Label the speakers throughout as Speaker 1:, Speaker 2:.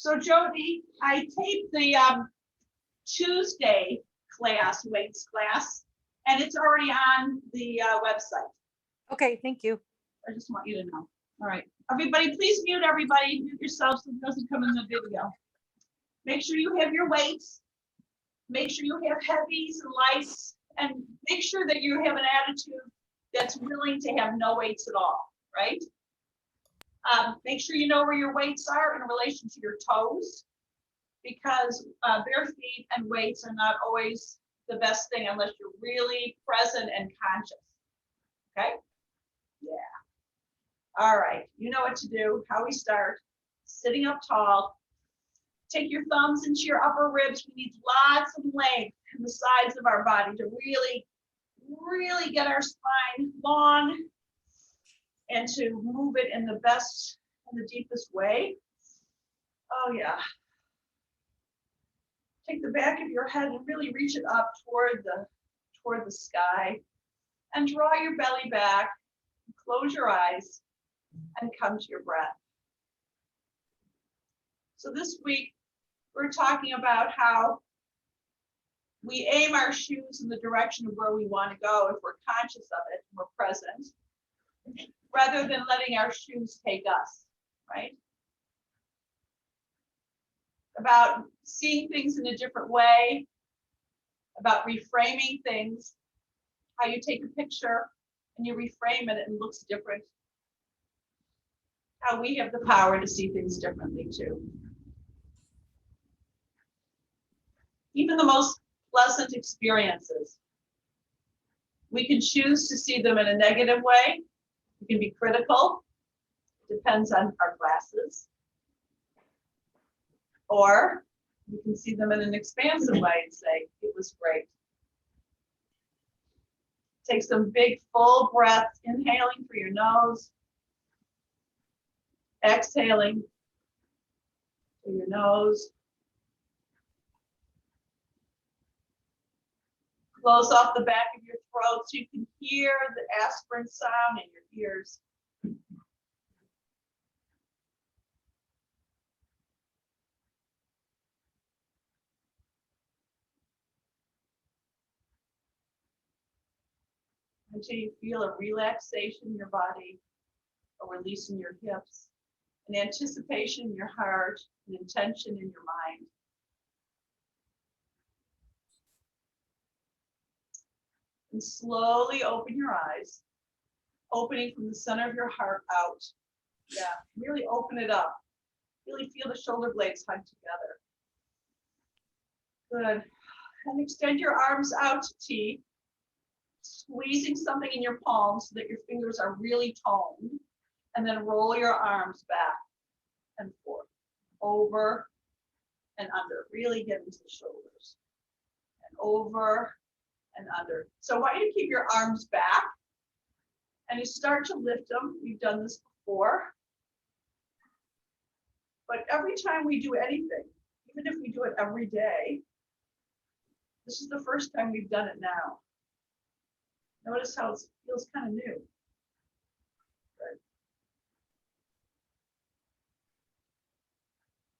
Speaker 1: So Jody, I taped the Tuesday class, weights class, and it's already on the website.
Speaker 2: Okay, thank you.
Speaker 1: I just want you to know. All right, everybody, please mute everybody. Mute yourself so it doesn't come in the video. Make sure you have your weights. Make sure you have heavies and lights, and make sure that you have an attitude that's willing to have no weights at all, right? Make sure you know where your weights are in relation to your toes, because bare feet and weights are not always the best thing unless you're really present and conscious. Okay? Yeah. All right. You know what to do. How we start. Sitting up tall. Take your thumbs into your upper ribs. We need lots of length in the sides of our body to really, really get our spine long and to move it in the best and the deepest way. Oh yeah. Take the back of your head and really reach it up toward the sky, and draw your belly back, close your eyes, and come to your breath. So this week, we're talking about how we aim our shoes in the direction of where we want to go if we're conscious of it and we're present, rather than letting our shoes take us, right? About seeing things in a different way, about reframing things, how you take a picture and you reframe it and it looks different. How we have the power to see things differently too. Even the most pleasant experiences, we can choose to see them in a negative way. We can be critical. It depends on our glasses. Or you can see them in an expansive way and say, it was great. Take some big full breaths, inhaling through your nose, exhaling through your nose. Close off the back of your throat so you can hear the aspirin sound in your ears. Until you feel a relaxation in your body, a release in your hips, an anticipation in your heart, an intention in your mind. And slowly open your eyes, opening from the center of your heart out. Yeah, really open it up. Really feel the shoulder blades hug together. Good. And extend your arms out to T, squeezing something in your palms so that your fingers are really toned. And then roll your arms back and forth, over and under. Really get into the shoulders. And over and under. So I want you to keep your arms back and you start to lift them. We've done this before. But every time we do anything, even if we do it every day, this is the first time we've done it now. Notice how it feels kind of new. Good.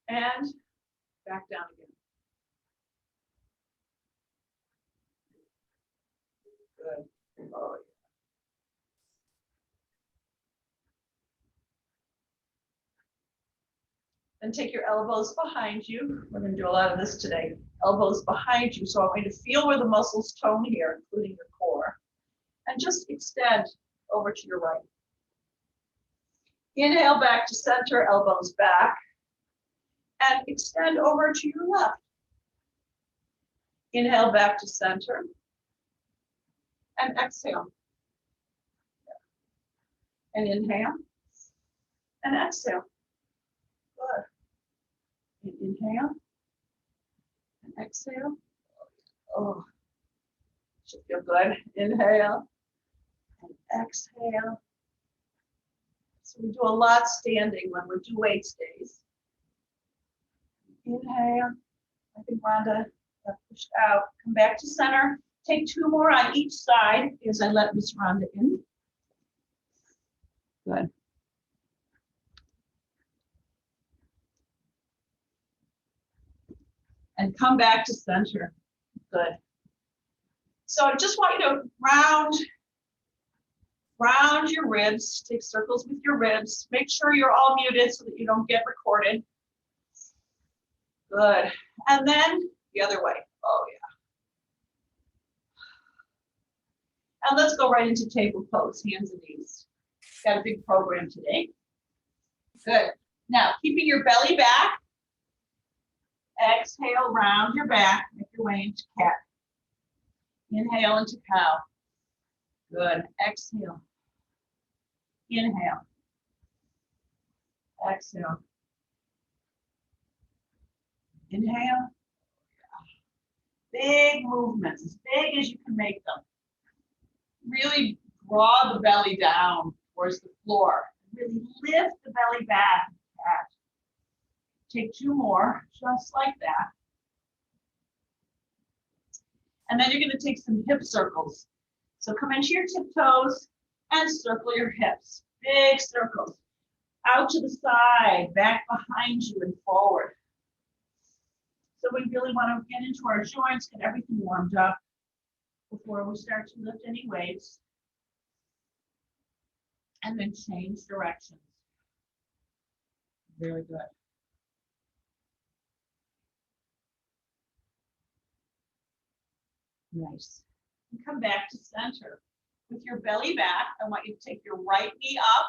Speaker 1: And back down again. Good. Oh, yeah. Then take your elbows behind you. We're going to do a lot of this today. Elbows behind you. So I want you to feel where the muscles tone here, including your core. And just extend over to your right. Inhale back to center, elbows back. And extend over to your left. Inhale back to center. And exhale. And inhale. And exhale. Good. And inhale. And exhale. Oh, should feel good. Inhale. And exhale. So we do a lot standing when we do weights days. Inhale. I think Rhonda pushed out. Come back to center. Take two more on each side as I let Miss Rhonda in. Good. and come back to center. Good. So I just want you to round your ribs, take circles with your ribs. Make sure you're all muted so that you don't get recorded. Good. And then the other way. Oh, yeah. And let's go right into table pose, hands and knees. Got a big program today. Good. Now, keeping your belly back. Exhale, round your back. Make your way into cat. Inhale into cow. Good. Exhale. Inhale. Exhale. Inhale. Big movements, as big as you can make them. Really draw the belly down towards the floor. Really lift the belly back. Take 2 more, just like that. And then you're going to take some hip circles. So come into your tiptoes and circle your hips. Big circles. Out to the side, back behind you and forward. So we really want to get into our joints, get everything warmed up before we start to lift any weights. And then change directions. Very good. Nice. And come back to center. With your belly back, I want you to take your right knee up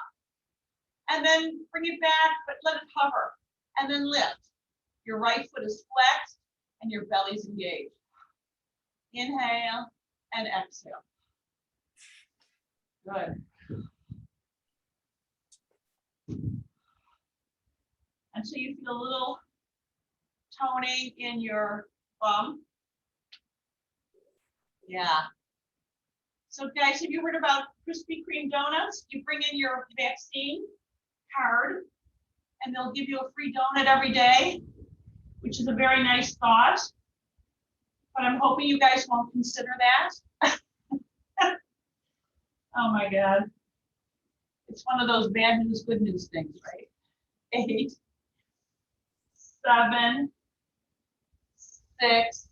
Speaker 1: and then bring it back, but let it hover. And then lift. Your right foot is flexed and your belly's engaged. Inhale and exhale. Good. Until you feel a little toning in your bum. Yeah. So guys, have you heard about Krispy Kreme donuts? You bring in your vaccine card and they'll give you a free donut every day, which is a very nice thought. But I'm hoping you guys won't consider that. Oh my God. It's one of those bad news, good news things, right? 8, 7, 6,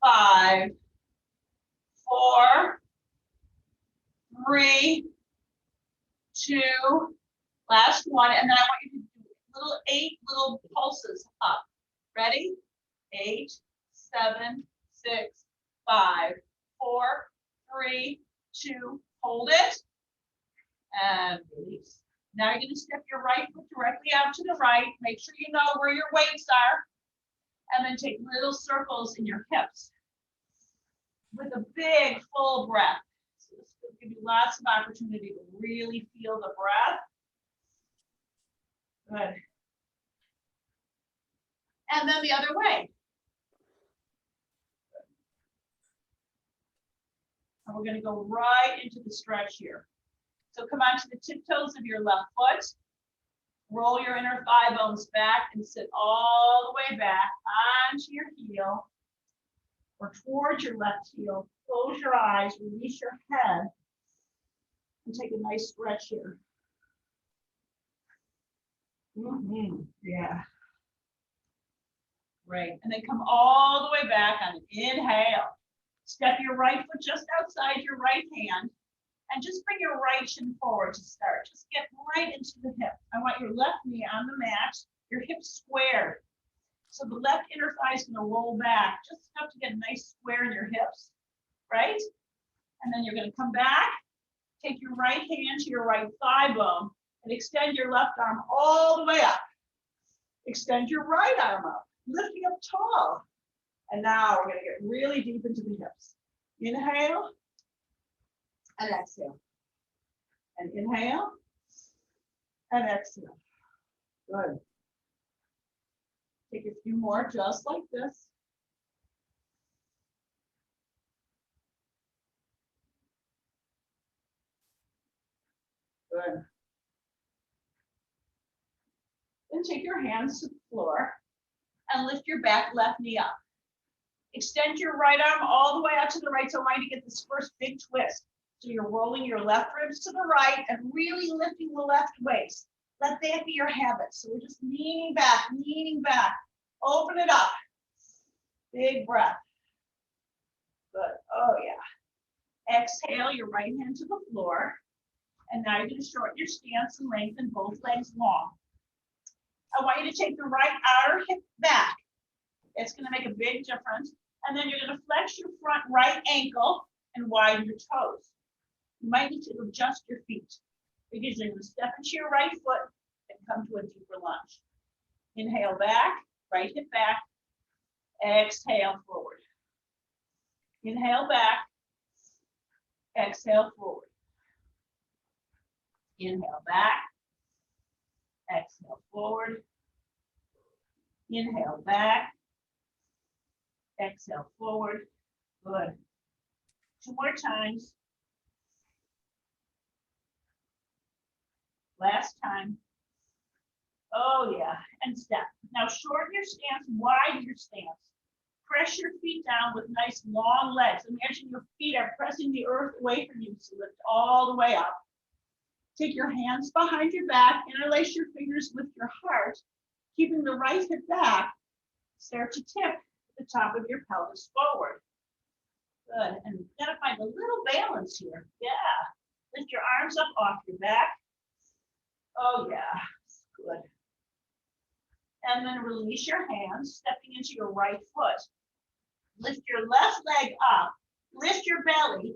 Speaker 1: 5, 4, 3, 2, last one, and then I want you to do 8 little pulses up. Ready? 8, 7, 6, 5, 4, 3, 2, hold it, and release. Now you're going to step your right foot directly out to the right. Make sure you know where your weights are, and then take little circles in your hips with a big full breath. So this will give you lots of opportunity to really feel the breath. Good. And then the other way. And we're going to go right into the stretch here. So come onto the tiptoes of your left foot. Roll your inner thigh bones back and sit all the way back onto your heel or towards your left heel. Close your eyes, release your head, and take a nice stretch here. Yeah. Great. And then come all the way back on an inhale. Step your right foot just outside your right hand and just bring your right shin forward to start. Just get right into the hip. I want your left knee on the mat, your hips squared. So the left inner thigh is going to roll back just enough to get a nice square in your hips, right? And then you're going to come back, take your right hand to your right thigh bone and extend your left arm all the way up. Extend your right arm up, lifting up tall. And now we're going to get really deep into the hips. Inhale and exhale. And inhale and exhale. Good. Take a few more just like this. Good. Then take your hands to the floor and lift your back left knee up. Extend your right arm all the way out to the right. So I want you to get this first big twist. So you're rolling your left ribs to the right and really lifting the left waist. Let that be your habit. So we're just leaning back Open it up. Big breath. Good. Oh, yeah. Exhale your right hand to the floor. And now you're going to shorten your stance and lengthen both legs long. I want you to take the right outer hip back. It's going to make a big difference. And then you're going to flex your front right ankle and widen your toes. You might need to adjust your feet because you're going to step into your right foot and come to a deeper lunge. Inhale back, right hip back. Exhale forward. Inhale back. Exhale forward. Inhale back. Exhale forward. Inhale back. Exhale forward. Good. 2 more times. Last time. Oh, yeah. And step. Now shorten your stance, widen your stance. Press your feet down with nice long legs. Imagine your feet are pressing the earth away from you, so lift all the way up. Take your hands behind your back, interlace your fingers with your heart, keeping the right hip back. Start to tip the top of your pelvis forward. Good. And you've got to find a little balance here. Yeah. Lift your arms up off your back. Oh, yeah. Good. And then release your hands, stepping into your right foot. Lift your left leg up, lift your belly,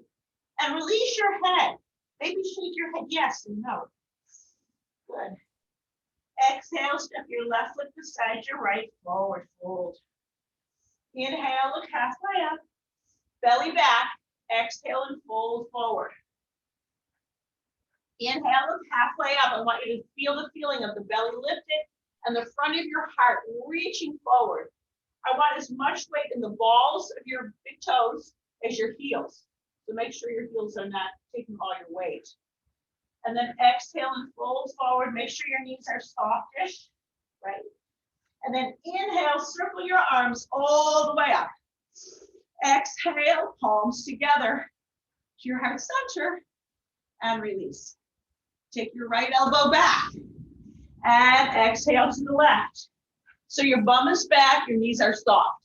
Speaker 1: and release your head. Maybe shake your head yes and no. Good. Exhale, step your left foot beside your right, forward fold. Inhale, look halfway up, belly back, exhale and fold forward. Inhale, look halfway up. I want you to feel the feeling of the belly lifted and the front of your heart reaching forward. I want as much weight in the balls of your big toes as your heels. So make sure your heels are not taking all your weight. And then exhale and fold forward. Make sure your knees are softish, right? And then inhale, circle your arms all the way up. Exhale, palms together to your heart center and release. Take your right elbow back and exhale to the left. So your bum is back, your knees are soft.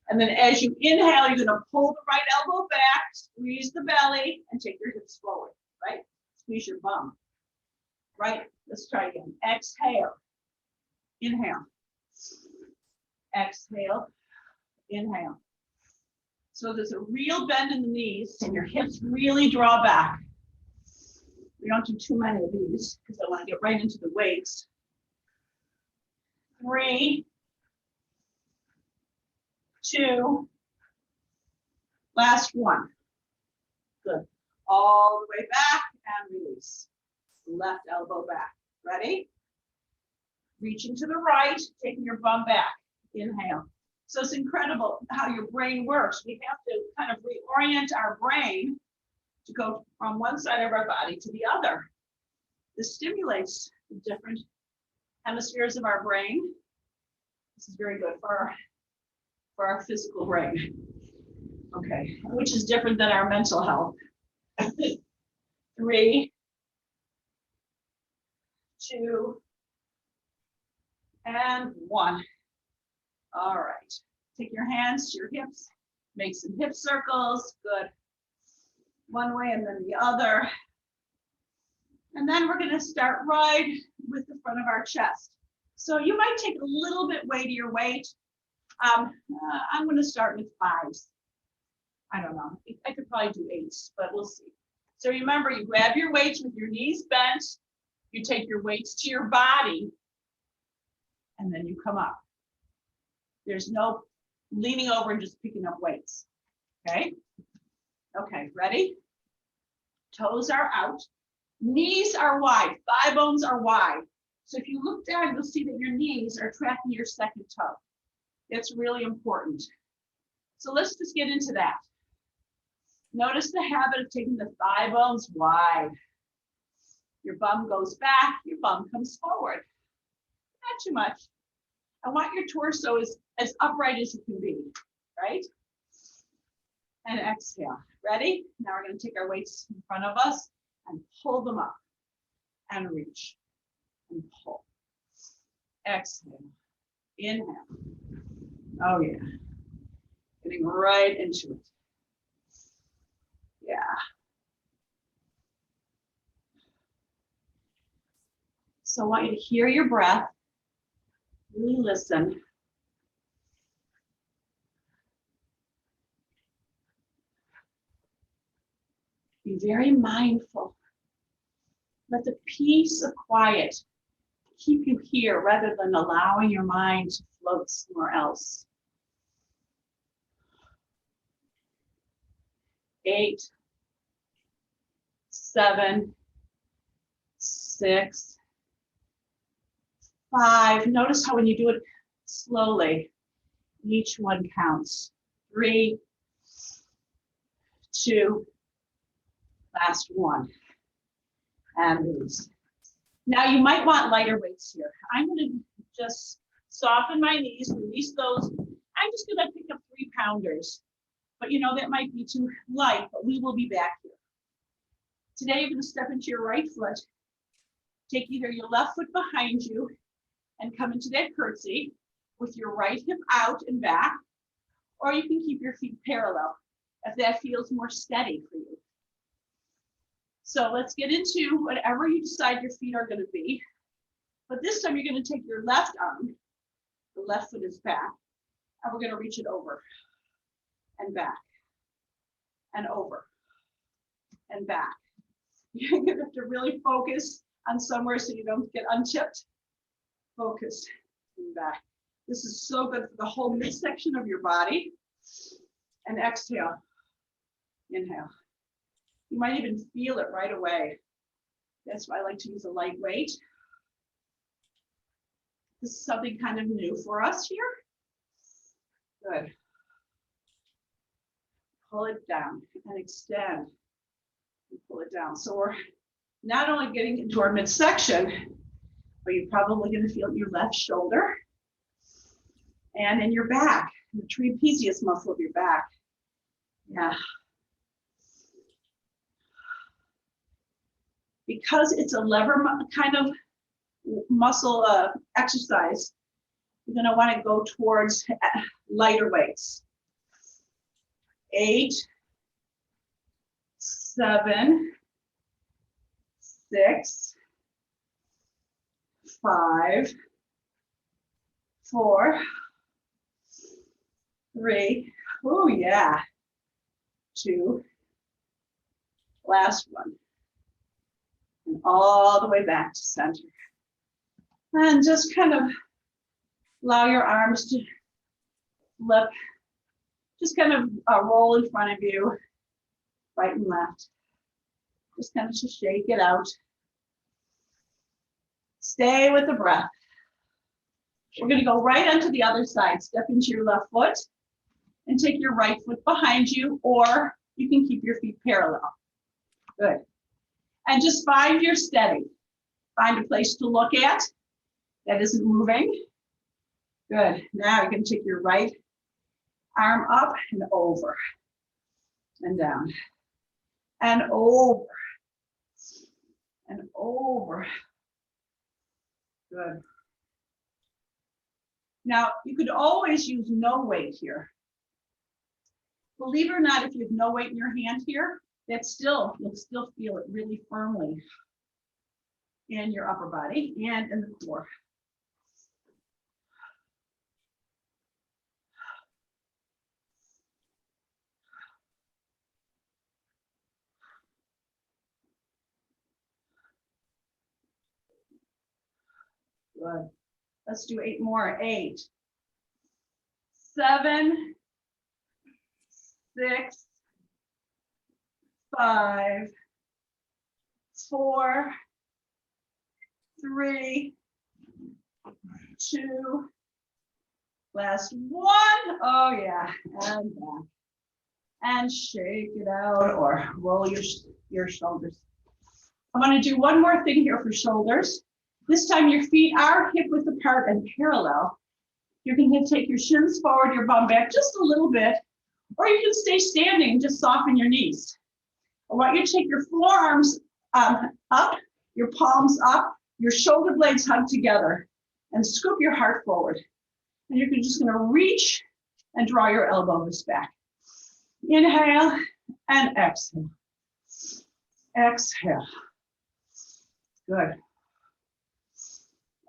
Speaker 1: And then as you inhale, you're gonna pull the right elbow back, squeeze the belly, and take your hips forward, right? Squeeze your bum, right? Let's try again. Exhale, inhale. Exhale, inhale. So there's a real bend in the knees and your hips really draw back. We don't do too many of these because I want to get right into the weights. 3, 2, last one. Good. All the way back and release. Left elbow back. Ready? Reaching to the right, taking your bum back. Inhale. So it's incredible how your brain works. We have to kind of reorient our brain to go from one side of our body to the other. This stimulates the different hemispheres of our brain. This is very good for our physical brain. Okay, which is different than our mental health. 3, 2, and 1. All right, take your hands to your hips, make some hip circles, good. One way and then the other. And then we're gonna start right with the front of our chest. So you might take a little bit weightier weight. I'm gonna start with 5s. I don't know, I could probably do 8s, but we'll see. So remember, you grab your weights with your knees bent, you take your weights to your body, and then you come up. There's no leaning over and just picking up weights, okay? Okay, ready? Toes are out, knees are wide, thigh bones are wide. So if you look down, you'll see that your knees are tracking your second toe. It's really important. So let's just get into that. Notice the habit of taking the thigh bones wide. Your bum goes back, your bum comes forward. Not too much. I want your torso as upright as it can be, right? And exhale. Ready? Now we're going to take our weights in front of us and pull them up and reach and pull. Exhale. Inhale. Oh yeah. Getting right into it. Yeah. So I want you to hear your breath. Really listen. Be very mindful. Let the peace of quiet keep you here rather than allowing your mind to float somewhere else. 8, 7, 6, 5. Notice how when you do it slowly, each one counts. 3, 2, last one, and release. Now you might want lighter weights here. I'm going to just soften my knees, release those. I'm just going to pick up 3-pounders, but you know that might be too light, but we will be back here. Today you're going to step into your right foot, take either your left foot behind you and come into that curtsy with your right hip out and back, or you can keep your feet parallel if that feels more steady for you. So let's get into whatever you decide your feet are going to be. But this time you're going to take your left arm, the left foot is back, and we're going to reach it over and back and over and back. You're going to have to really focus on somewhere so you don't get untipped. Focus and back. This is so good for the whole midsection of your body. And exhale, inhale. You might even feel it right away. That's why I like to use a light weight. This is something kind of new for us here. Good. Pull it down and extend. And pull it down. So we're not only getting into our midsection, but you're probably going to feel your left shoulder and in your back, the trapezius muscle of your back. Yeah. Because it's a lever kind of muscle exercise, you're going to want to go towards lighter weights. 8, 7, 6, 5, 4, 3, oh yeah, 2, last one. And all the way back to center. And just kind of allow your arms to flip. Just kind of roll in front of you, right and left. Just kind of to shake it out. Stay with the breath. We're going to go right onto the other side. Step into your left foot and take your right foot behind you, or you can keep your feet parallel. Good. And just find your steady. Find a place to look at that isn't moving. Good. Now you can take your right arm up and over and down and over and over. Good. Now you could always use no weight here. Believe it or not, if you have no weight in your hand here, you'll still feel it really firmly in your upper body and in the core. Good. Let's do 8 more. 8, 7, 6, 5, 4, 3, 2, last one. Oh yeah, and back. And shake it out or roll your shoulders. I want to do one more thing here for shoulders. This time your feet are hip width apart and parallel. You can take your shins forward, your bum back just a little bit, or you can stay standing and just soften your knees. I want you to take your forearms up, your palms up, your shoulder blades hug together, and scoop your heart forward. And you're just going to reach And draw your elbows back. Inhale and exhale. Exhale. Good.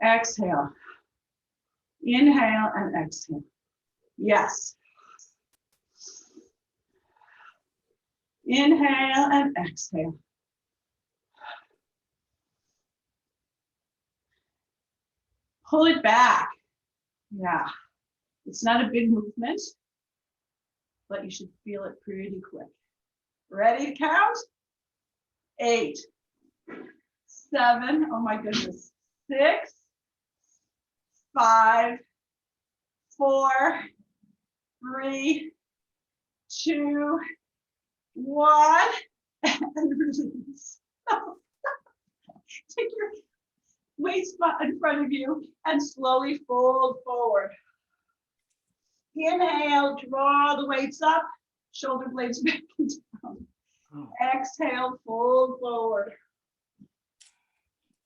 Speaker 1: Exhale. Inhale and exhale. Yes. Inhale and exhale. Pull it back. Yeah. It's not a big movement, but you should feel it pretty quick. Ready to count? 8, 7, oh my goodness, 6, 5, 4, 3, 2, 1, and release. Take your weights in front of you and slowly fold forward. Inhale, draw the weights up, shoulder blades back and down. Exhale, fold forward.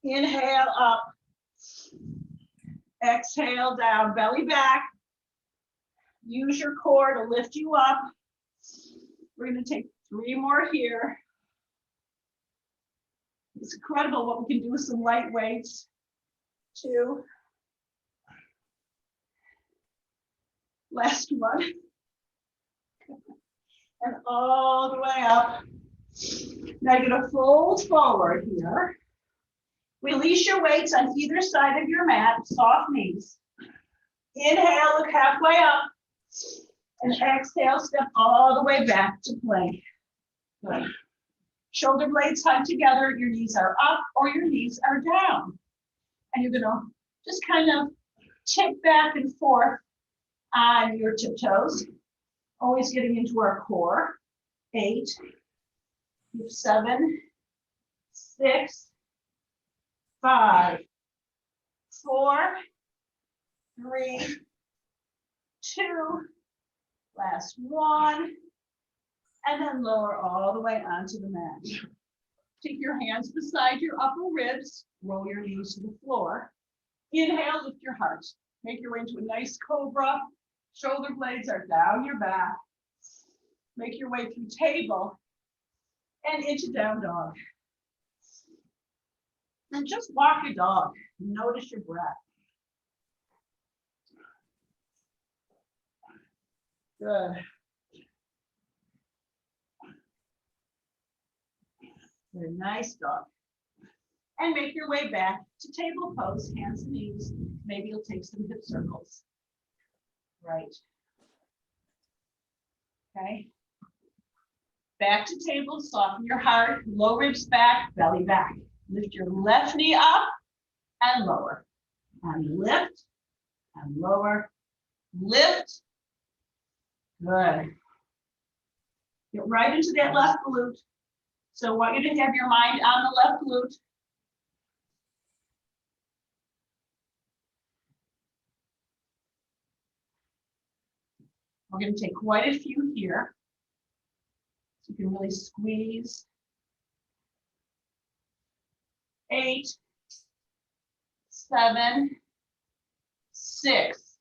Speaker 1: Inhale, up. Exhale, down, belly back. Use your core to lift you up. We're going to take 3 more here. It's incredible what we can do with some light weights. 2. Last one. And all the way up. Now you're going to fold forward here. Release your weights on either side of your mat, soft knees. Inhale, look halfway up. And exhale, step all the way back to plank. Good. Shoulder blades hug together, your knees are up or your knees are down. And you're gonna just kind of tip back and forth on your tiptoes, always getting into our core. 8, 7, 6, 5, 4, 3, 2, last one, and then lower all the way onto the mat. Take your hands beside your upper ribs, roll your knees to the floor. Inhale, lift your heart. Make your way into a nice cobra. Shoulder blades are down your back. Make your way through table and into down dog. And just walk your dog. Notice your breath. Good. Very nice dog. And make your way back to table pose, hands and knees. Maybe you'll take some hip circles. Right. Okay. Back to table, soften your heart, low ribs back, belly back. Lift your left knee up and lower. And lift and lower. Lift. Good. Get right into that left glute. So I want you to have your mind on the left glute. We're going to take quite a few here. So you can really squeeze. 8, 7, 6,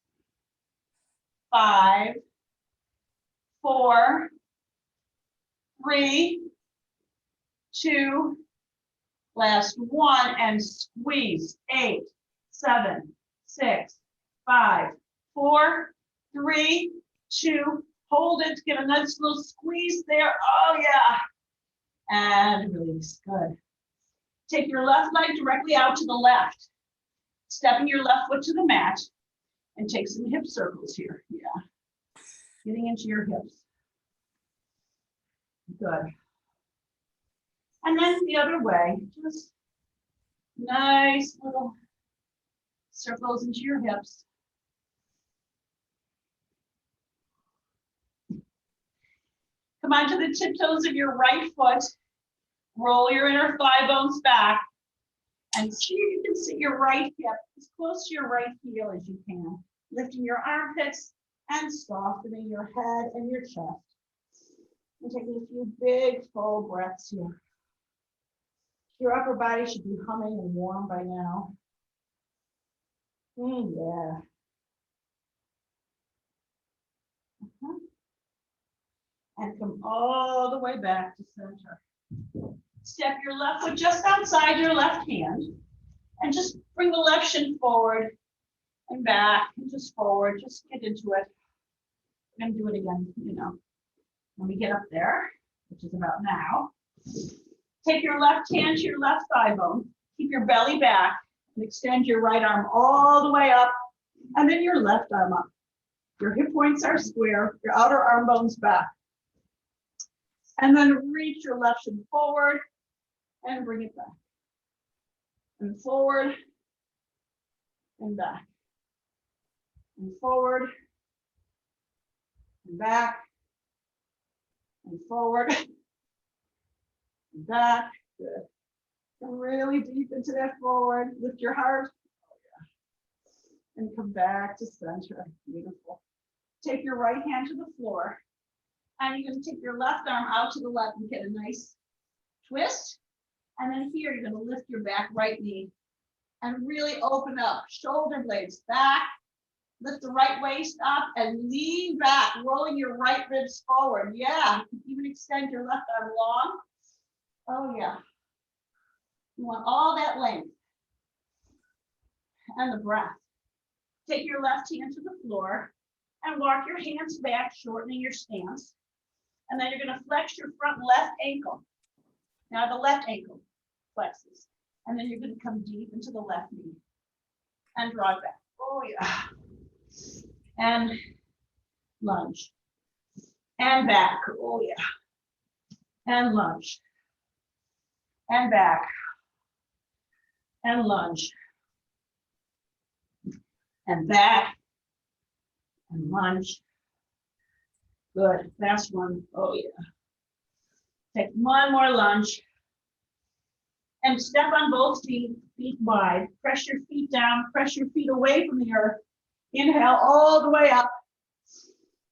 Speaker 1: 5, 4, 3, 2, last one, and squeeze. 8, 7, 6, 5, 4, 3, 2, hold it, get a nice little squeeze there. Oh yeah. And release. Good. Take your left leg directly out to the left. Stepping your left foot to the mat and take some hip circles here. Yeah. Getting into your hips. Good. And then the other way, just nice little circles into your hips. Come onto the tiptoes of your right foot. Roll your inner thigh bones back and see if you can sit your right hip as close to your right heel as you can. Lifting your armpits and softening your head and your chest. And taking a few big full breaths here. Your upper body should be humming and warm by now. Yeah. and come all the way back to center. Step your left foot just outside your left hand and just bring the left shin forward and back and just forward. Just get into it. I'm gonna do it again, when we get up there, which is about now. Take your left hand to your left thigh bone. Keep your belly back and extend your right arm all the way up and then your left arm up. Your hip points are square, your outer arm bones back. And then reach your left shin forward and bring it back. And forward and back. And forward and back. And forward and back. Good. Come really deep into that forward. Lift your heart. And come back to center. Beautiful. Take your right hand to the floor. And you're going to take your left arm out to the left and get a nice twist. And then here, you're going to lift your back right knee and really open up. Shoulder blades back. Lift the right waist up and lean back, rolling your right ribs forward. Yeah, you can even extend your left arm long. Oh, yeah. You want all that length. And the breath. Take your left hand to the floor and walk your hands back, shortening your stance. And then you're going to flex your front left ankle. Now the left ankle flexes. And then you're going to come deep into the left knee and draw it back. Oh, yeah. And lunge. And back. Oh, yeah. And lunge. And back. And lunge. And back. And lunge. Good. Last one. Oh, yeah. Take one more lunge. And step on both feet, feet wide. Press your feet down. Press your feet away from the earth. Inhale all the way up.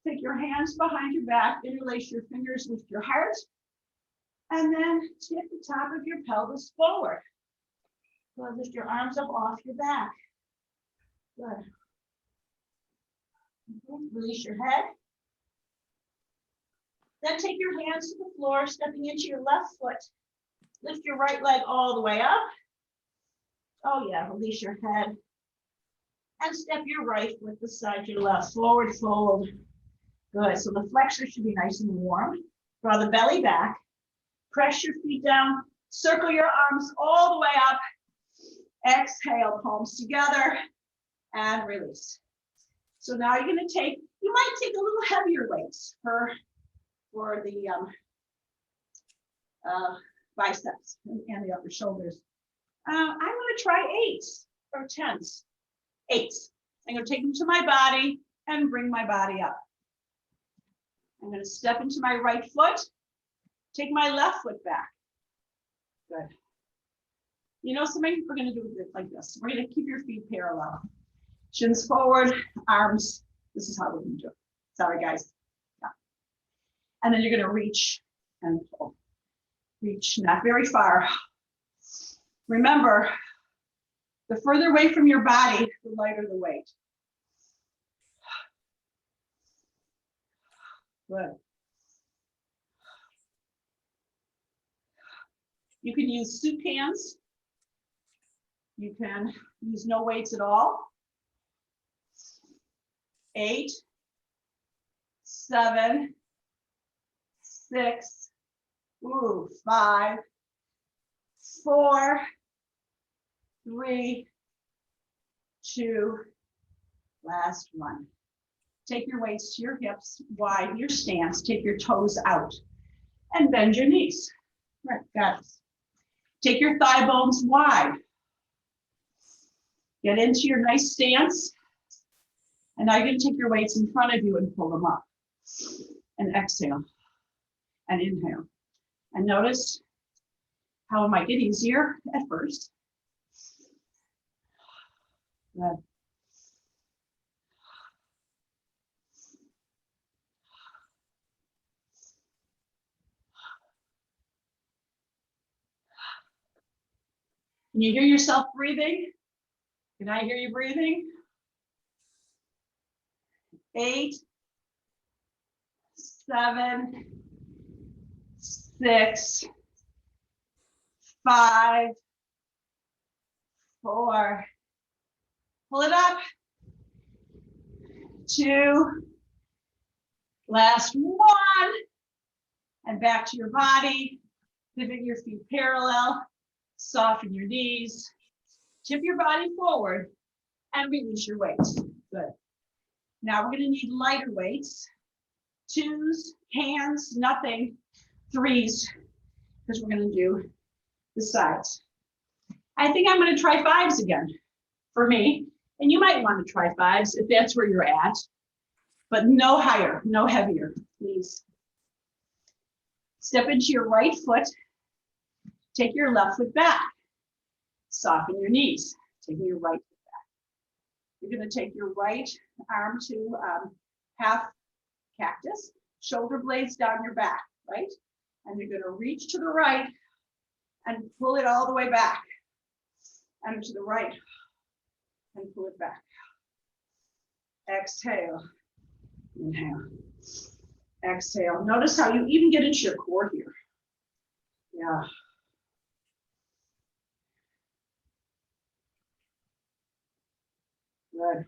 Speaker 1: Take your hands behind your back. Interlace your fingers with your heart. And then tip the top of your pelvis forward. Good. Lift your arms up off your back. Good. Release your head. Then take your hands to the floor, stepping into your left foot. Lift your right leg all the way up. Oh yeah, release your head. And step your right foot beside your left, forward fold. Good, so the flexor should be nice and warm. Draw the belly back. Press your feet down. Circle your arms all the way up. Exhale, palms together. And release. So now you're gonna take, you might take a little heavier weights for the biceps and the upper shoulders. I'm gonna try 8s or 10s. 8s. I'm gonna take them to my body and bring my body up. I'm gonna step into my right foot, take my left foot back. Good. You know something? We're gonna do it like this. We're gonna keep your feet parallel. Shins forward, arms. This is how we're gonna do it. Sorry, guys. Yeah. And then you're gonna reach and pull. Reach, not very far. Remember, the further away from your body, the lighter the weight. Good. You can use soup cans. You can use no weights at all. 8, 7, 6, 5, 4, 3, 2, last one. Take your weights to your hips, widen your stance, take your toes out, and bend your knees. Right, got it. Take your thigh bones wide. Get into your nice stance. And now you're going to take your weights in front of you and pull them up. And exhale. And inhale. And notice how it might get easier at first. Good. Can you hear yourself breathing? Can I hear you breathing? 8, 7, 6, 5, 4. Pull it up. 2. Last 1. And back to your body. Pivot your feet parallel. Soften your knees. Tip your body forward and release your weights. Good. Now we're going to need lighter weights. 2s, hands, nothing. 3s, because we're going to do the sides. I think I'm going to try 5s again for me. And you might want to try 5s if that's where you're at. But no higher, no heavier, please. Step into your right foot. Take your left foot back. Soften your knees. Taking your right foot back. You're going to take your right arm to half cactus, shoulder blades down your back, right? And you're going to reach to the right and pull it all the way back. And to the right and pull it back. Exhale. Inhale. Exhale. Notice how you even get into your core here. Yeah. Good.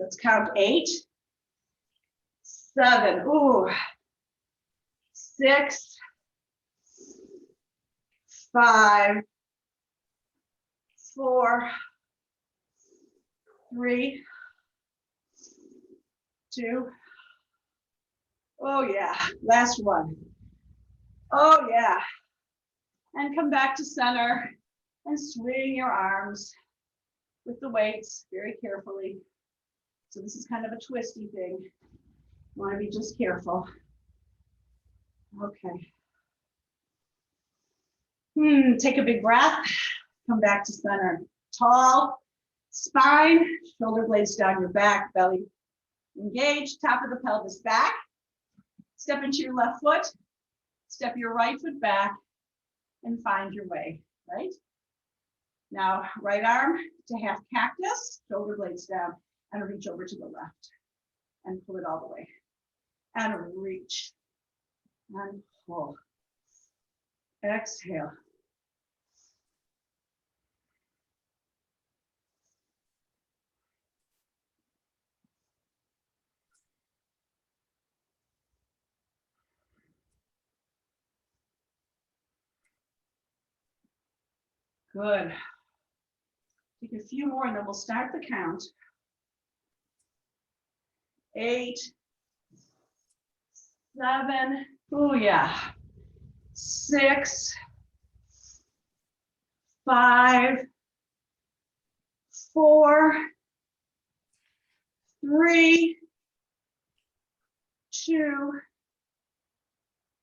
Speaker 1: Let's count 8, 7, ooh, 6, 5, 4, 3, 2. Oh yeah, last one. Oh yeah. And come back to center and swing your arms with the weights very carefully. So this is kind of a twisty thing. You want to be just careful. Okay. Take a big breath. Come back to center. Tall spine, shoulder blades down your back, belly engaged, top of the pelvis back. Step into your left foot. Step your right foot back and find your way, right? Now, right arm to half cactus, shoulder blades down, and reach over to the left and pull it all the way. And reach and pull. Exhale. Good. Take a few more and then we'll start the count. 8, 7, oh yeah, 6, 5, 4, 3, 2,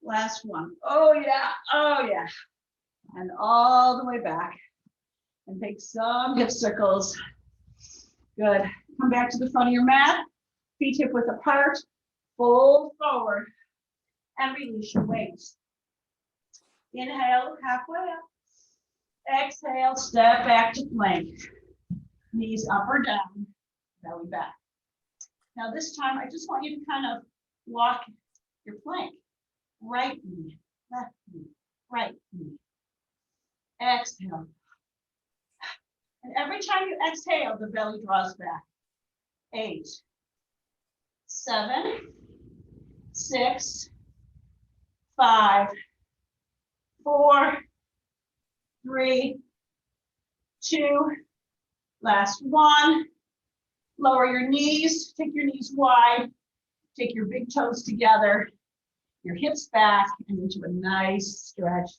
Speaker 1: last one. Oh yeah, oh yeah. And all the way back. And take some hip circles. Good. Come back to the front of your mat. Feet hip width apart. Fold forward. And release your weights. Inhale, halfway up. Exhale, step back to plank. Knees up or down, belly back. Now this time, I just want you to kind of walk your plank. Right knee, left knee, right knee. Exhale. And every time you exhale, the belly draws back. 8, 7, 6, 5, 4, 3, 2, last one. Lower your knees, take your knees wide, take your big toes together, your hips back, and into a nice stretch.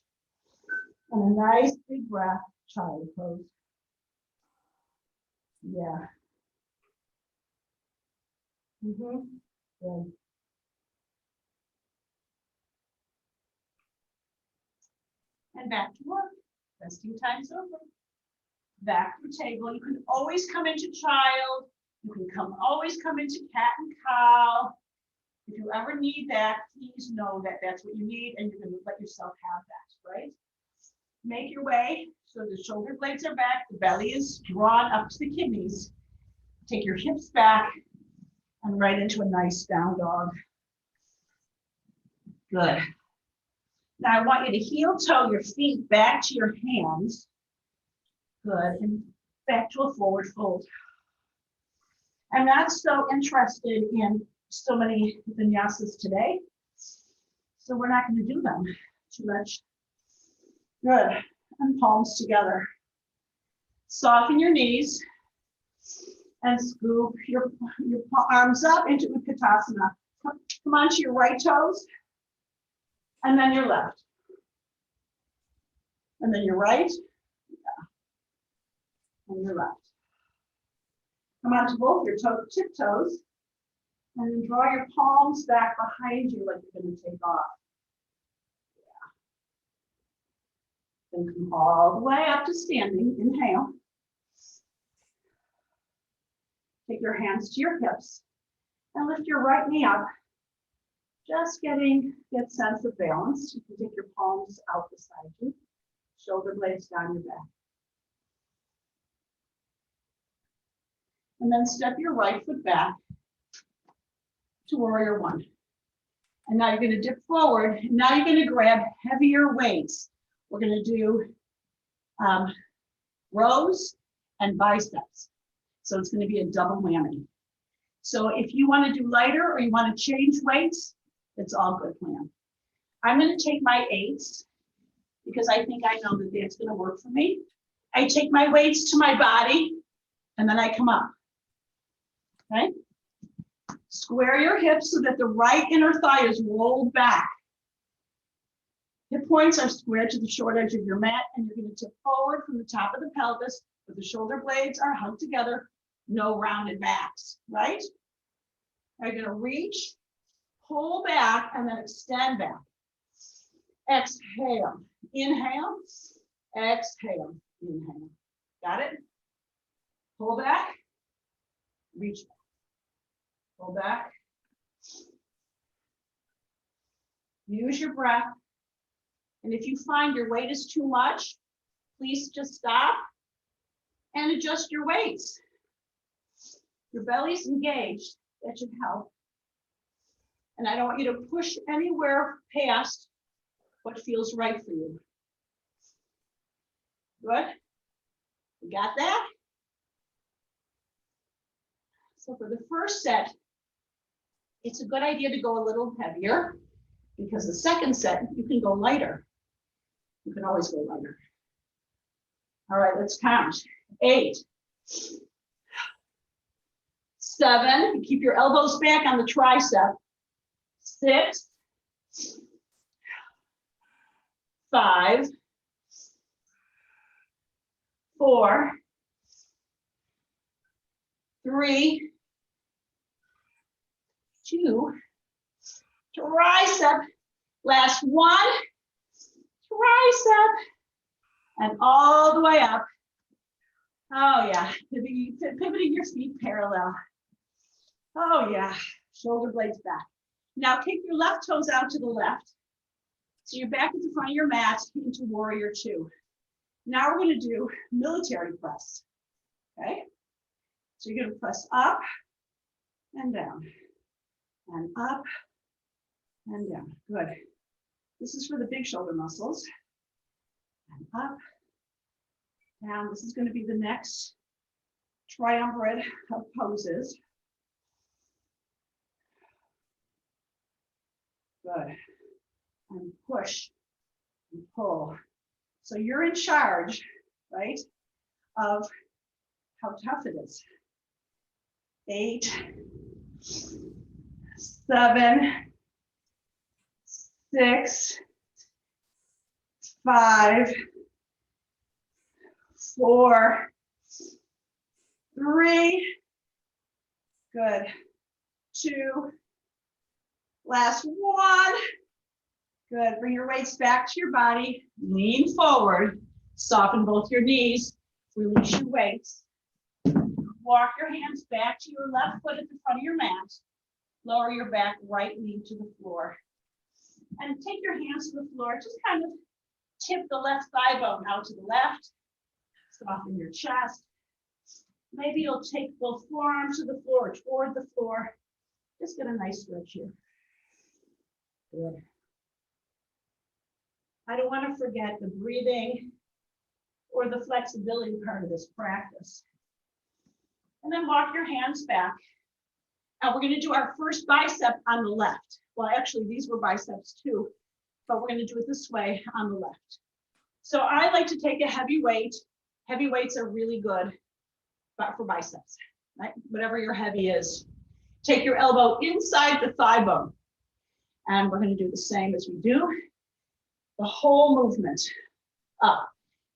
Speaker 1: And a nice big breath, child pose. Yeah. Good. And back to work. Resting time's over. Back to table. You can always come into child. You can always come into cat and cow. If you ever need that, please know that that's what you need and you're going to let yourself have that, right? Make your way so the shoulder blades are back, the belly is drawn up to the kidneys. Take your hips back and right into a nice down dog. Good. Now I want you to heel toe your feet back to your hands. Good, and back to a forward fold. I'm not so interested in so many vinyasas today, so we're not going to do them too much. Good, and palms together. Soften your knees and scoop your arms up into Utkatasana. Come onto your right toes, and then your left. And then your right, and your left. Come onto both your tiptoes, and then draw your palms back behind you like you're going to take off. Yeah. Then come all the way up to standing. Inhale. Take your hands to your hips and lift your right knee up. Just get sense of balance. You can take your palms out beside you, shoulder blades down your back. And then step your right foot back to warrior one. And now you're going to dip forward. And now you're going to grab heavier weights. We're going to do rows and biceps. So it's going to be a double whammy. So if you want to do lighter or you want to change weights, it's all good plan. I'm going to take my 8s because I think I know that that's going to work for me. I take my weights to my body and then I come up. Okay? Square your hips so that the right inner thigh is rolled back. Hip points are squared to the short edge of your mat, and you're going to tip forward from the top of the pelvis, but the shoulder blades are hugged together, no rounded backs, right? Now you're going to reach, pull back, and then extend back. Exhale, inhale, exhale, inhale. Got it? Pull back, reach back. Pull back. Use your breath. And if you find your weight is too much, please just stop and adjust your weights. Your belly's engaged. That should help. And I don't want you to push anywhere past what feels right for you. Good? You got that? So for the first set, it's a good idea to go a little heavier because the second set, you can go lighter. You can always go lighter. All right, let's count. 8, 7, keep your elbows back on the tricep. 6, 5, 4, 3, 2, tricep, last 1, tricep, and all the way up. Oh yeah, pivoting your feet parallel. Oh yeah, shoulder blades back. Now kick your left toes out to the left. So you're back at the front of your mat into warrior 2. Now we're going to do military press, okay? So you're going to press up and down, and up and down. Good. This is for the big shoulder muscles. And up, down. This is going to be the next triumvirate of poses. Good. And push and pull. So you're in charge, right, of how tough it is. 8, 7, 6, 5, 4, 3, good, 2, last 1, good. Bring your weights back to your body, lean forward, soften both your knees, release your weights. Walk your hands back to your left foot at the front of your mat. Lower your back right knee to the floor. And take your hands to the floor. Just kind of tip the left thigh bone out to the left. Soften your chest. Maybe you'll take both forearms to the floor, toward the floor. Just get a nice stretch here. Good. I don't want to forget the breathing or the flexibility part of this practice. And then walk your hands back. Now we're going to do our first bicep on the left. Well, actually, these were biceps too, but we're going to do it this way on the left. So I like to take a heavy weight. Heavy weights are really good for biceps, right? Whatever your heavy is. Take your elbow inside the thigh bone. And we're going to do the same as we do the whole movement up.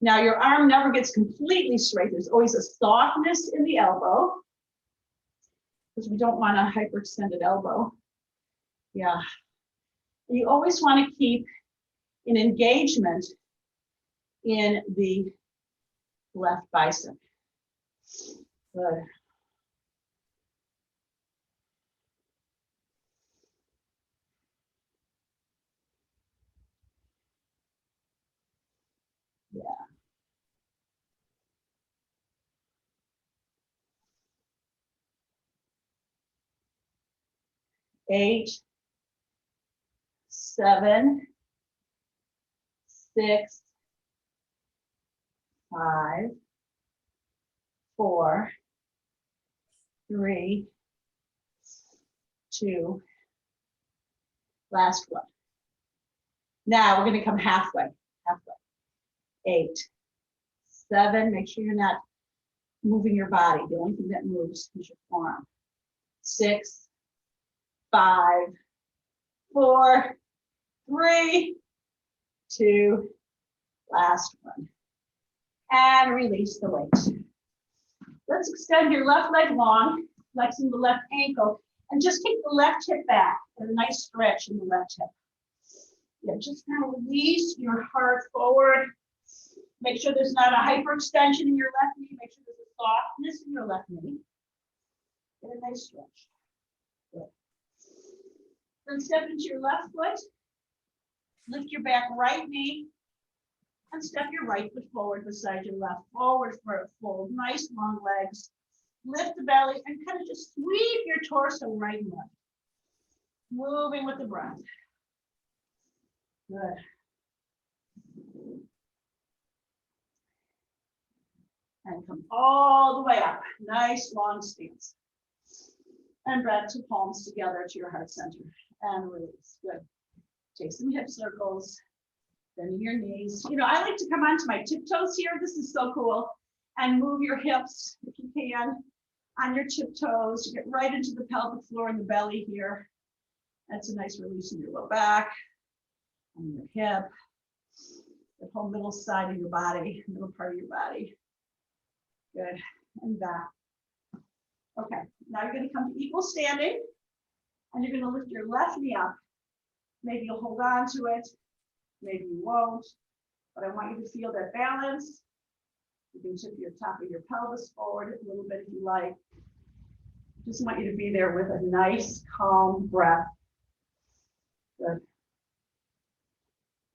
Speaker 1: Now your arm never gets completely straight. There's always a softness in the elbow because we don't want a hyperextended elbow. Yeah. You always want to keep an engagement in the left bicep. Good. Yeah. Eight, 7, 6, 5, 4, 3, 2, last one. Now we're going to come halfway. 8, 7, make sure you're not moving your body. The only thing that moves is your forearm. 6, 5, 4, 3, 2, last one. And release the weight. Let's extend your left leg long, flexing the left ankle, and just take the left hip back. A nice stretch in the left hip. Yeah, just kind of release your heart forward. Make sure there's not a hyperextension in your left knee. Make sure there's a softness in your left knee. Get a nice stretch. Good. Then step into your left foot. Lift your back right knee. And step your right foot forward beside your left. Forward for a fold. Nice long legs. Lift the belly and kind of just sweep your torso right and left. Moving with the breath. Good. And come all the way up. Nice long stance. And breath to palms together to your heart center. And release. Good. Take some hip circles. Bending your knees. You know, I like to come onto my tiptoes here. This is so cool. And move your hips, if you can, on your tiptoes. Get right into the pelvic floor and the belly here. That's a nice release in your low back, on your hip, the whole middle side of your body, middle part of your body. Good. And back. Okay. Now you're going to come to equal standing. And you're going to lift your left knee up. Maybe you'll hold on to it. Maybe you won't, but I want you to feel that balance. You can tip your top of your pelvis forward a little bit if you like. Just want you to be there with a nice, calm breath. Good.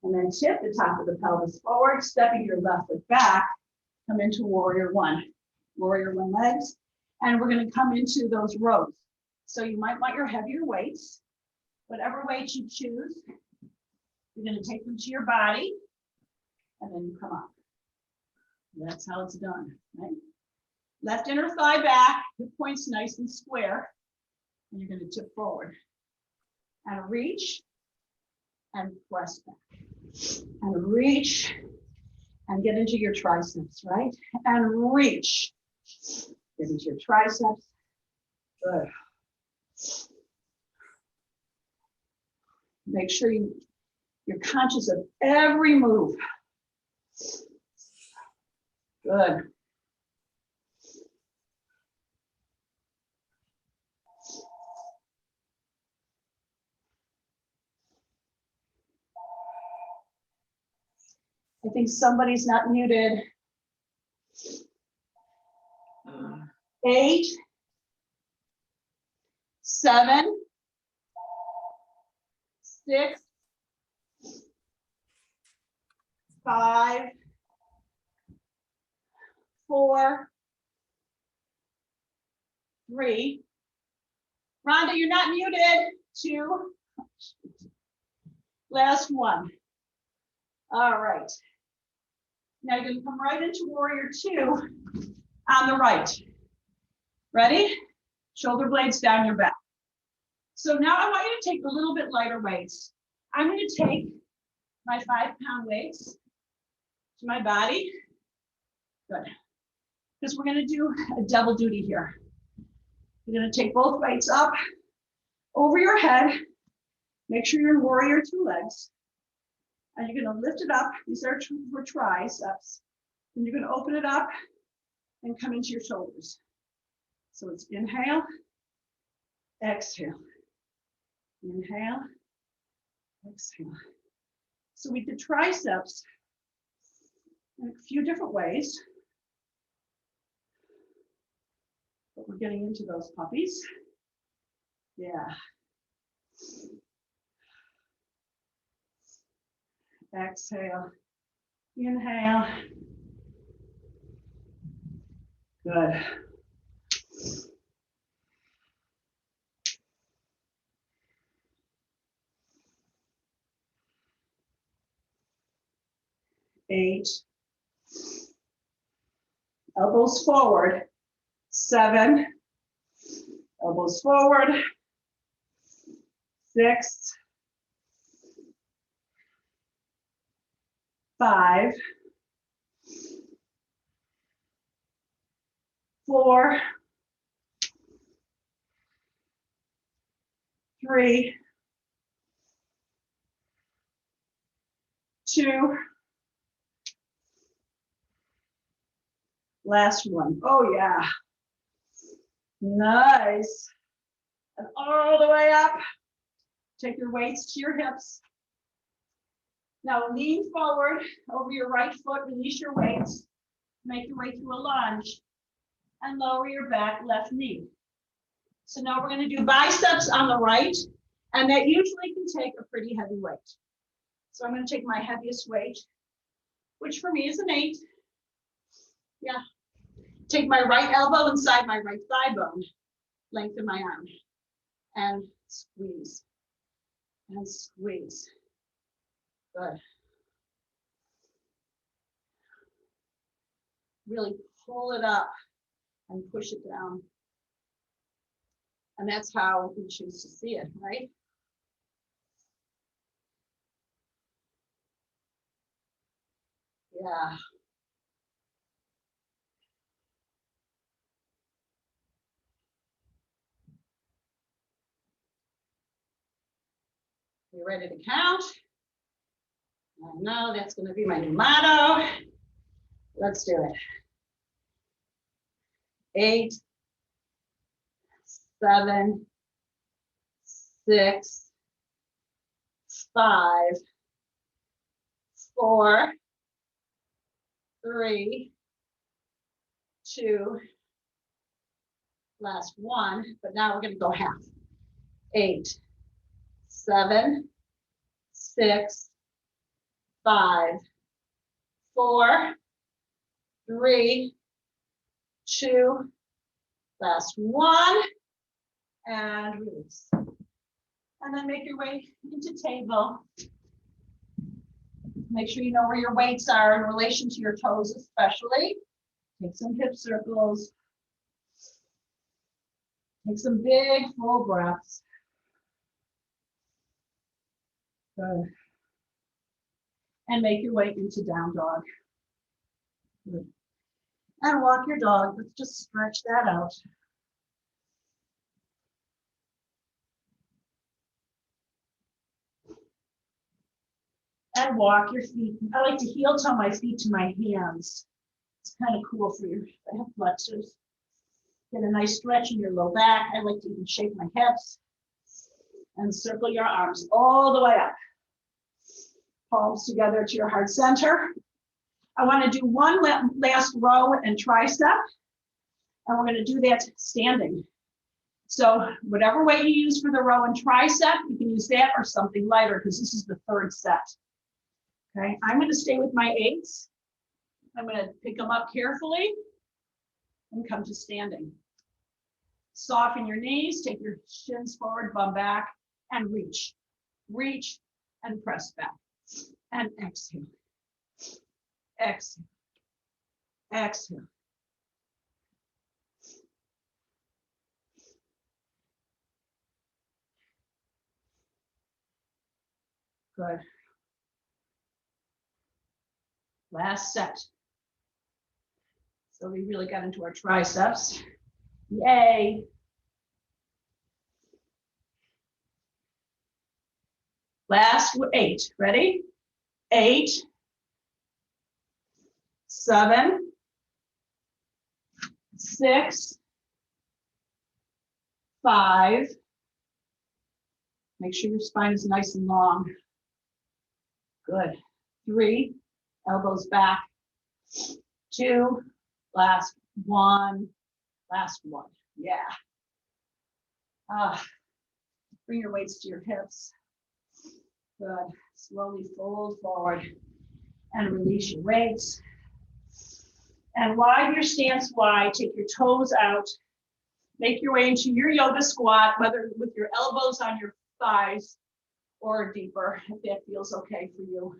Speaker 1: And then tip the top of the pelvis forward, stepping your left foot back. Come into warrior one. Warrior one legs. And we're going to come into those rows. So you might want your heavier weights, whatever weight you choose. You're going to take them to your body, and then you come up. That's how it's done, right? Left inner thigh back, hip points nice and square, and you're going to tip forward. And reach, and press back. And reach, and get into your triceps, right? And reach. Get into your triceps. Good. Make sure you're conscious of every move. Good. I think somebody's not muted. 8, 7, 6, 5, 4, 3. Rhonda, you're not muted. 2. Last 1. All right. Now you're going to come right into warrior 2 on the right. Ready? Shoulder blades down your back. So now I want you to take a little bit lighter weights. I'm going to take my 5-pound weights to my body. Good. Because we're going to do a double duty here. You're going to take both weights up over your head. Make sure you're in warrior 2 legs. And you're going to lift it up. These are for triceps. And you're going to open it up and come into your shoulders. So it's inhale, exhale, inhale, exhale. So we did triceps in a few different ways. But we're getting into those puppies. Yeah. Exhale, inhale. Good. Eight. Elbows forward. 7. Elbows forward. 6. 5. 4. 3. 2. Last 1. Oh yeah. Nice. And all the way up. Take your weights to your hips. Now lean forward over your right foot, release your weights. Make your way through a lunge and lower your back left knee. So now we're going to do biceps on the right, and that usually can take a pretty heavy weight. So I'm going to take my heaviest weight, which for me is an 8. Yeah. Take my right elbow inside my right thigh bone, lengthen my arm, and squeeze, and squeeze. Good. Really pull it up and push it down. And that's how we choose to see it, right? Yeah. You ready to count? I know that's going to be my new motto. Let's do it. 8, 7, 6, 5, 4, 3, 2, last 1, but now we're going to go half. 8, 7, 6, 5, 4, 3, 2, last 1, and release. And then make your way into table. Make sure you know where your weights are in relation to your toes especially. Take some hip circles. Take some big full breaths. Good. And make your way into down dog. Good. And walk your dog. Let's just stretch that out. And walk your feet. I like to heel toe my feet to my hands. It's kind of cool for your hip flexors. Get a nice stretch in your low back. I like to even shake my hips. And circle your arms all the way up. Palms together to your heart center. I want to do one last row and tricep. And we're going to do that standing. So whatever weight you use for the row and tricep, you can use that or something lighter because this is the third set. Okay, I'm going to stay with my 8s. I'm going to pick them up carefully and come to standing. Soften your knees, take your shins forward, bum back, and reach. Reach and press back. And exhale. Exhale. Exhale. Good. Last set. So we really got into our triceps. Yay. Last 8. Ready? 8, 7, 6, 5. Make sure your spine is nice and long. Good. 3, elbows back. 2, last 1, last 1. Yeah. Bring your weights to your hips. Good. Slowly fold forward and release your weights. And widen your stance wide. Take your toes out. Make your way into your yoga squat, whether with your elbows on your thighs or deeper, if that feels okay for you.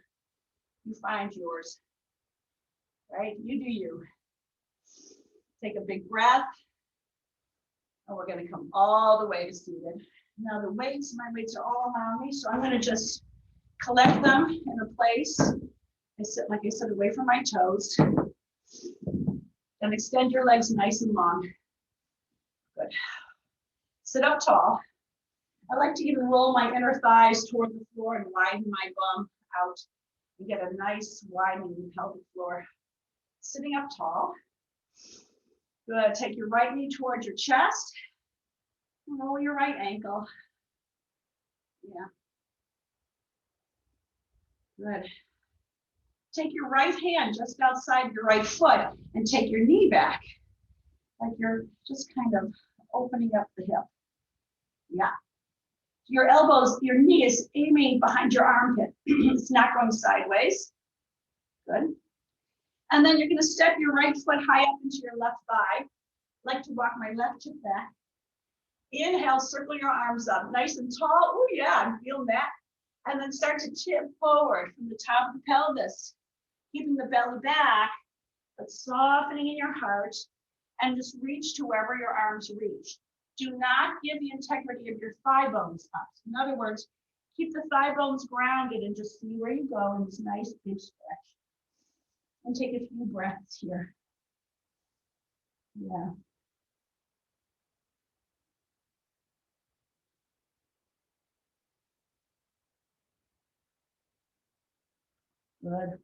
Speaker 1: You find yours. Right? You do you. Take a big breath. And we're going to come all the way to seated. Now the weights, my weights are all around me, so I'm going to just collect them in a place. I sit, like I said, away from my toes. And extend your legs nice and long. Good. Sit up tall. I like to even roll my inner thighs toward the floor and widen my bum out. You get a nice widening pelvic floor. Sitting up tall. Good. Take your right knee towards your chest. Roll your right ankle. Yeah. Good. Take your right hand just outside your right foot and take your knee back. Like you're just kind of opening up the hip. Yeah. Your elbows, your knee is aiming behind your armpit. It's not going sideways. Good. And then you're going to step your right foot high up into your left thigh. I like to walk my left hip back. Inhale, circle your arms up, nice and tall. Oh yeah, I'm feeling that. And then start to tip forward from the top of the pelvis, keeping the belly back, but softening in your heart, and just reach to wherever your arms reach. Do not give the integrity of your thigh bones up. In other words, keep the thigh bones grounded and just see where you go in this nice big stretch. And take a few breaths here. Yeah. Good.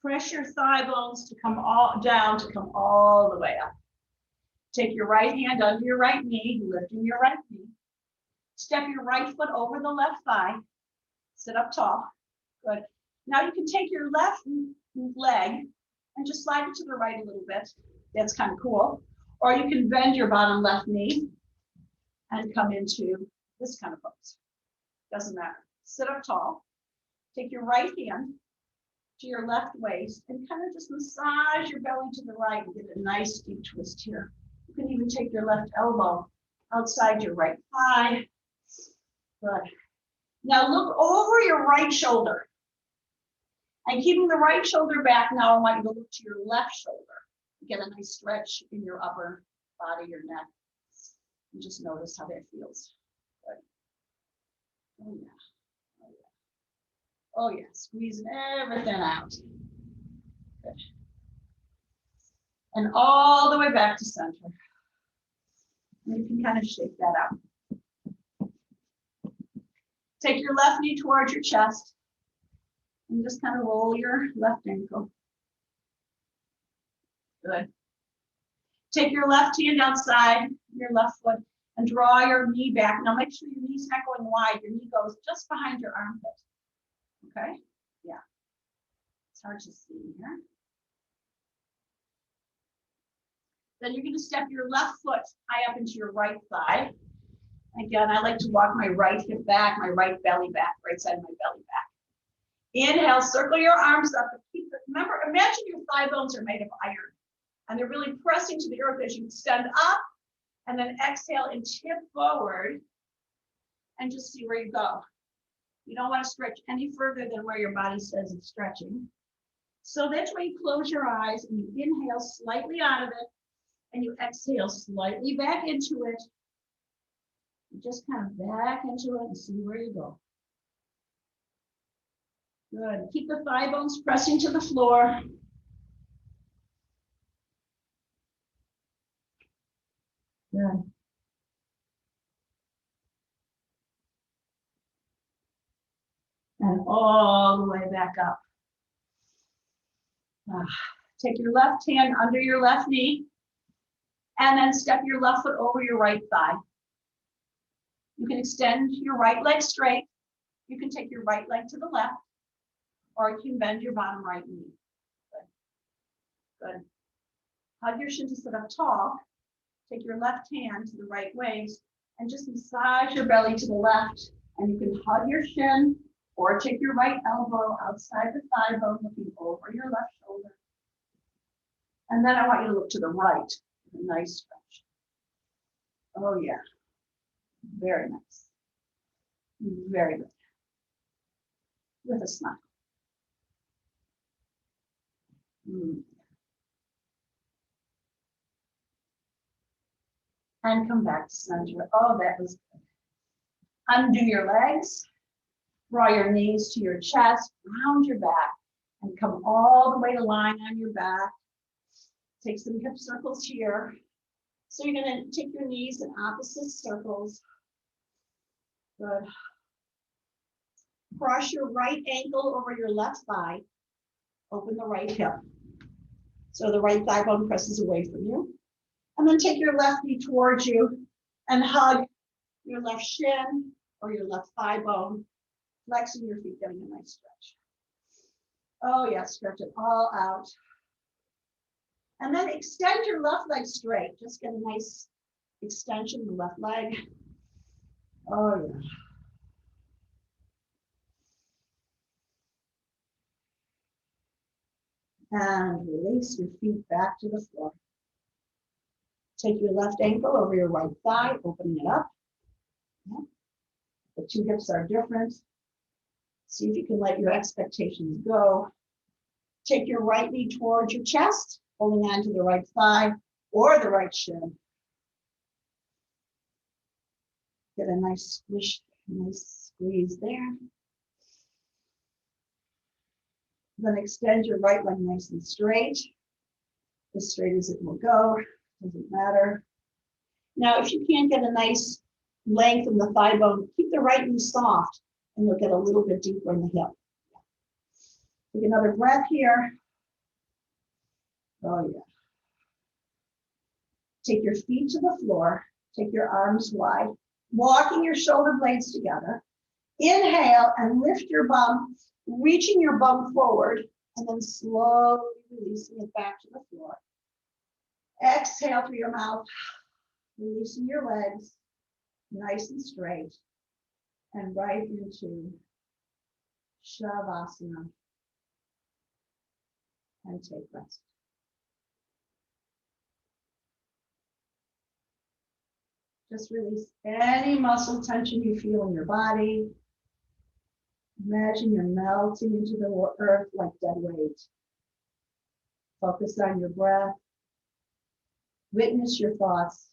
Speaker 1: Press your thigh bones to come all down, to come all the way up. Take your right hand under your right knee, lifting your right knee. Step your right foot over the left thigh. Sit up tall. Good. Now you can take your left leg and just slide it to the right a little bit. That's kind of cool. Or you can bend your bottom left knee and come into this kind of pose. Doesn't matter. Sit up tall. Take your right hand to your left waist and kind of just massage your belly to the right and get a nice deep twist here. You can even take your left elbow outside your right thigh. Good. Now look over your right shoulder. And keeping the right shoulder back, now I want you to look to your left shoulder. Get a nice stretch in your upper body, your neck. And just notice how that feels. Good. Oh yeah. Oh yeah. Oh yeah. Squeezing everything out. Good. And all the way back to center. And you can kind of shake that out. Take your left knee towards your chest. And just kind of roll your left ankle. Good. Take your left hand outside your left foot and draw your knee back. Now make sure your knee's not going wide. Your knee goes just behind your armpit. Okay? Yeah. It's hard to see here. Then you're going to step your left foot high up into your right thigh. Again, I like to walk my right hip back, my right belly back, right side of my belly back. Inhale, circle your arms up. Remember, imagine your thigh bones are made of iron and they're really pressing to the earth as you extend up, and then exhale and tip forward and just see where you go. You don't want to stretch any further than where your body says it's stretching. So that's why you close your eyes and you inhale slightly out of it and you exhale slightly back into it. You just kind of back into it and see where you go. Good. Keep the thigh bones pressing to the floor. Good. And all the way back up. Take your left hand under your left knee and then step your left foot over your right thigh. You can extend your right leg straight. You can take your right leg to the left, or you can bend your bottom right knee. Good. Good. Hug your shin to sit up tall. Take your left hand to the right waist and just massage your belly to the left. And you can hug your shin or take your right elbow outside the thigh bone, looking over your left shoulder. And then I want you to look to the right. A nice stretch. Oh yeah. Very nice. Very good. With a smile. And come back to center. Oh, that was good. Undo your legs. Draw your knees to your chest. Round your back. And come all the way to lying on your back. Take some hip circles here. So you're going to take your knees in opposite circles. Good. Cross your right ankle over your left thigh. Open the right hip. So the right thigh bone presses away from you. And then take your left knee towards you and hug your left shin or your left thigh bone, flexing your feet, getting a nice stretch. Oh yeah, stretch it all out. And then extend your left leg straight. Just get a nice extension of the left leg. Oh yeah. And release your feet back to the floor. Take your left ankle over your right thigh, opening it up. Yeah. The two hips are different. See if you can let your expectations go. Take your right knee towards your chest, holding on to the right thigh or the right shin. Get a nice squeeze there. Then extend your right leg nice and straight, as straight as it will go, doesn't matter. Now, if you can't get a nice length in the thigh bone, keep the right knee soft and you'll get a little bit deeper in the hip. Take another breath here. Oh yeah. Take your feet to the floor, take your arms wide, walking your shoulder blades together. Inhale and lift your bum, reaching your bum forward, and then slowly releasing it back to the floor. Exhale through your mouth, releasing your legs, nice and straight, and right into Shavasana. And take rest. Just release any muscle tension you feel in your body. Imagine you're melting into the earth like dead weight. Focus on your breath. Witness your thoughts.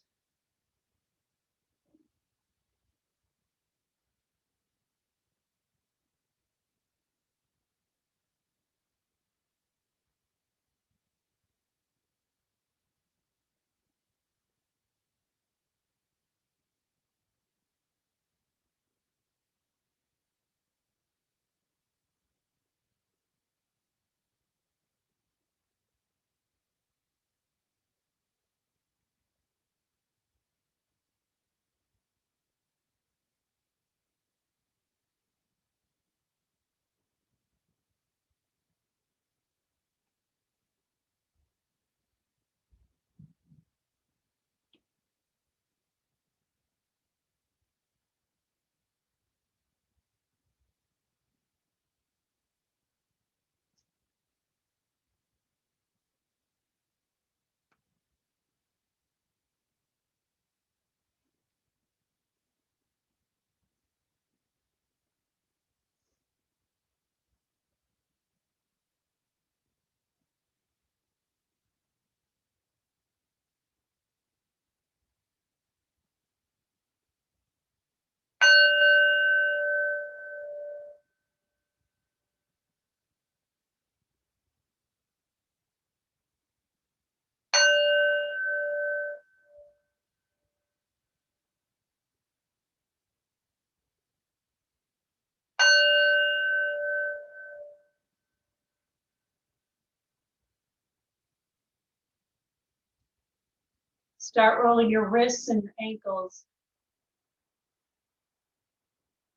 Speaker 1: Start rolling your wrists and your ankles.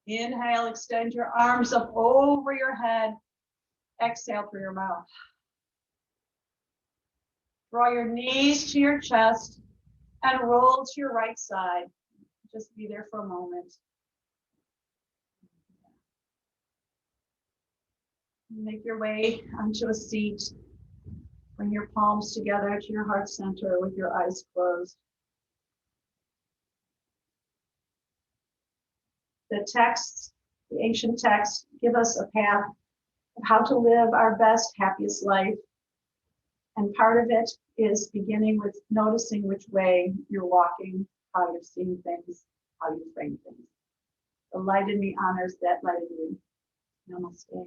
Speaker 1: Inhale, extend your arms up over your head. Exhale through your mouth. Draw your knees to your chest and roll to your right side. Just be there for a moment. Make your way onto a seat. Bring your palms together to your heart center with your eyes closed. The texts, the ancient texts, give us a path of how to live our best, happiest life. And part of it is beginning with noticing which way you're walking, how you're seeing things, how you frame things. The light in me honors that light in you. Namaste.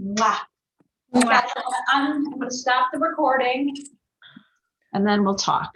Speaker 1: Mwah. Okay, I'm going to stop the recording and then we'll talk.